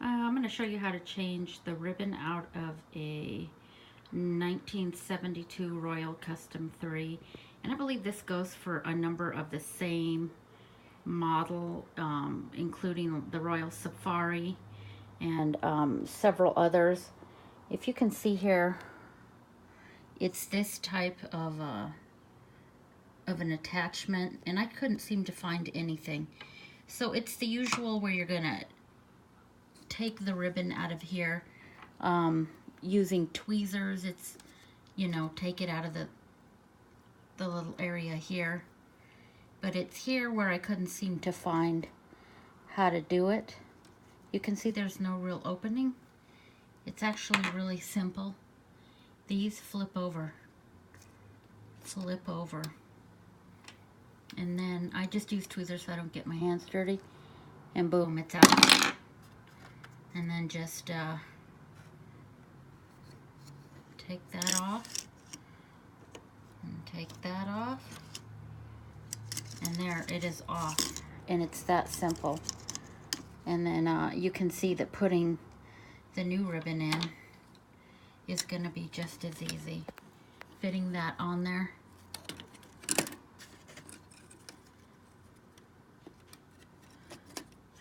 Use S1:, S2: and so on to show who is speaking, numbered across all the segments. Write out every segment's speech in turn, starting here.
S1: I'm going to show you how to change the ribbon out of a 1972 Royal Custom 3. And I believe this goes for a number of the same model, including the Royal Safari and several others. If you can see here, it's this type of an attachment, and I couldn't seem to find anything. So it's the usual where you're gonna take the ribbon out of here using tweezers. It's, you know, take it out of the little area here. But it's here where I couldn't seem to find how to do it. You can see there's no real opening. It's actually really simple. These flip over. And then I just use tweezers so I don't get my hands dirty. And boom, it's out. And then just take that off. And take that off. And there, it is off. And it's that simple. And then you can see that putting the new ribbon in is going to be just as easy. Fitting that on there.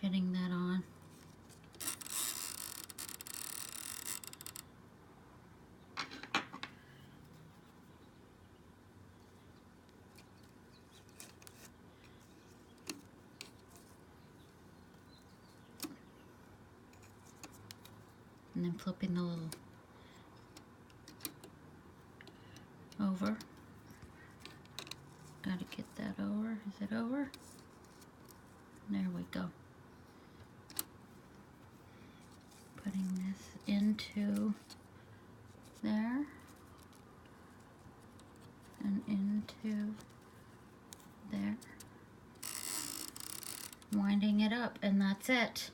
S1: Fitting that on. And then flipping the little over. Gotta get that over. Is it over? There we go. Putting this into there and into there. Winding it up, and that's it.